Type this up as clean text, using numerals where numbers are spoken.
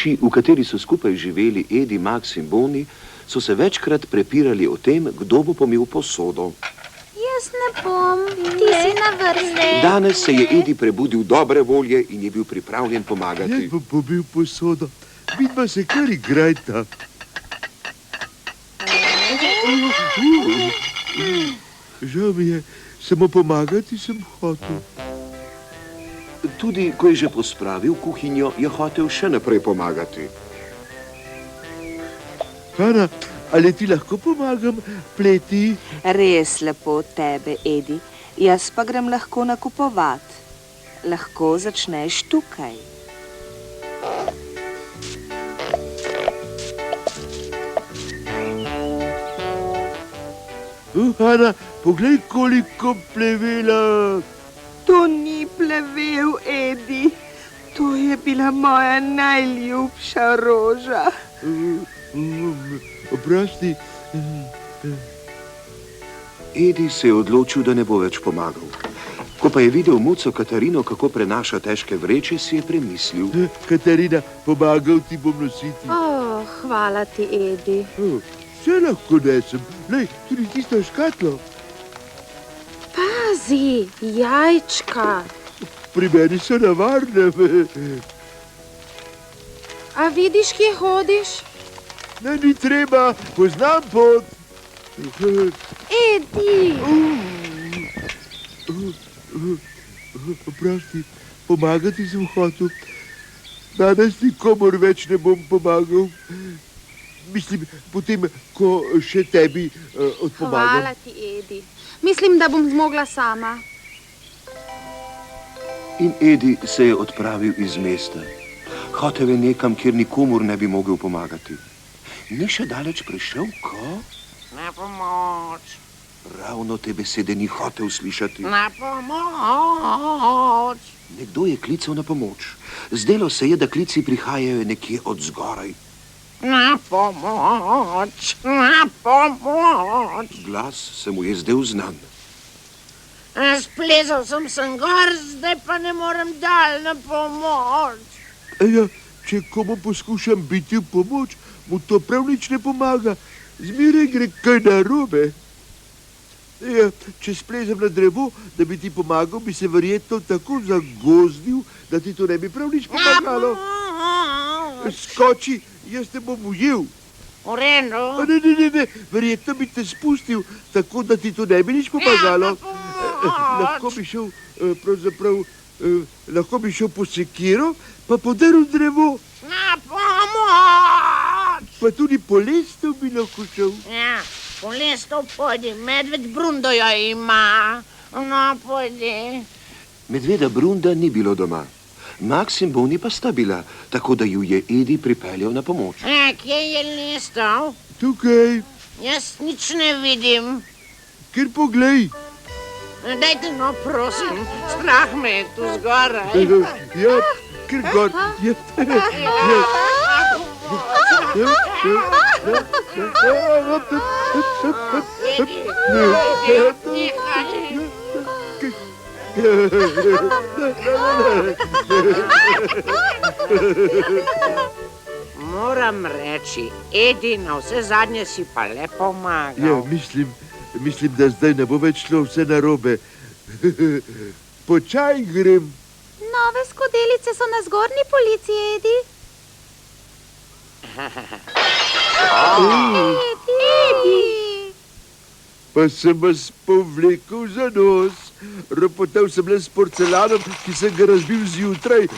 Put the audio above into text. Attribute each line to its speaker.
Speaker 1: hiši, v kateri so skupaj živeli Edi, Max in Boni, so se večkrat prepirali o tem, kdo bo pomil posodo.
Speaker 2: Jaz ne bom, ti si na vrsti.
Speaker 1: Danes se je Edi prebudil dobre volje in je bil pripravljen pomagati.
Speaker 3: Jaz bom pomil posodo. Vidva se kar igrajta. Žal mi je, samo pomagati sem hotel.
Speaker 1: Tudi, ko je že pospravil kuhinjo, je hotel še naprej pomagati.
Speaker 3: Hana, ali ti lahko pomagam pleti?
Speaker 4: Res lepo od tebe, Edi. Jaz pa grem lahko nakupovat. Lahko začneš tukaj.
Speaker 3: Hana, poglej, koliko plevela.
Speaker 4: To ni plevel, Edi. To je bila moja najljubša roža.
Speaker 3: Oprosti.
Speaker 1: Edi se je odločil, da ne bo več pomagal. Ko pa je videl muco Katarino, kako prenaša težke vreče, si je premislil.
Speaker 3: Katarina, pomagal ti bom nositi.
Speaker 2: Hvala ti, Edi.
Speaker 3: Vse lahko nesem. Lej, tudi tisto škatlo.
Speaker 2: Pazi, jajčka.
Speaker 3: Pri meni so na varnem.
Speaker 2: A vidiš, kje hodiš?
Speaker 3: Ne, ni treba, poznam pot.
Speaker 2: Edi!
Speaker 3: Oprosti, pomagati sem hotel. Danes nikomor več ne bom pomagal. Mislim, potem, ko še tebi odpomagam.
Speaker 2: Hvala ti, Edi. Mislim, da bom zmogla sama.
Speaker 1: In Edi se je odpravil iz mesta. Hotel je nekam, kjer nikomur ne bi mogel pomagati. Ni še daleč prišel, ko?
Speaker 5: Na pomoč.
Speaker 1: Ravno te besede ni hotel slišati.
Speaker 5: Na pomoč.
Speaker 1: Nekdo je klical na pomoč. Zdelo se je, da klici prihajajo nekje od zgoraj.
Speaker 5: Na pomoč. Na pomoč.
Speaker 1: Glas se mu je zdel znan.
Speaker 5: Splezal sem gor, zdaj pa ne morem dal na pomoč.
Speaker 3: Ja, če komu poskušam biti v pomoč, mu to prav nič ne pomaga. Zmeraj gre kaj narobe. Ja, če splezam na drevo, da bi ti pomagal, bi se verjetno tako zagozdil, da ti to ne bi prav nič pomagalo. Skoči, jaz te bom ujel.
Speaker 5: V redu.
Speaker 3: Ne, verjetno bi te spustil, tako da ti to ne bi nič pomagalo. Lahko bi šel, lahko bi šel po sekiro, pa podaril drevo.
Speaker 5: Na pomoč.
Speaker 3: Pa tudi po lestev bi lahko šel.
Speaker 5: Ja, po lestev pojdi, medved Brundo jo ima. No, pojdi.
Speaker 1: Medveda Brunda ni bilo doma. Max in Boni pa sta bila, tako da ju je Edi pripeljal na pomoč.
Speaker 5: Kje je lestev?
Speaker 3: Tukaj,
Speaker 5: Jaz nič ne vidim.
Speaker 3: kjer poglej.
Speaker 5: Dajte, no, prosim, strah me je tu zgoraj.
Speaker 3: Ja, kjer gor.
Speaker 5: Moram reči, Edi, na vse zadnje si pa le
Speaker 3: Ja,
Speaker 5: pomagal.
Speaker 3: mislim, da zdaj ne bo več šlo vse narobe. Po čaj grem.
Speaker 2: Nove skodelice so na zgornji polici, Edi. Edi!
Speaker 3: Pa sem vas povlekel za nos. Ropotal sem le s porcelanom, ki sem ga razbil zjutraj.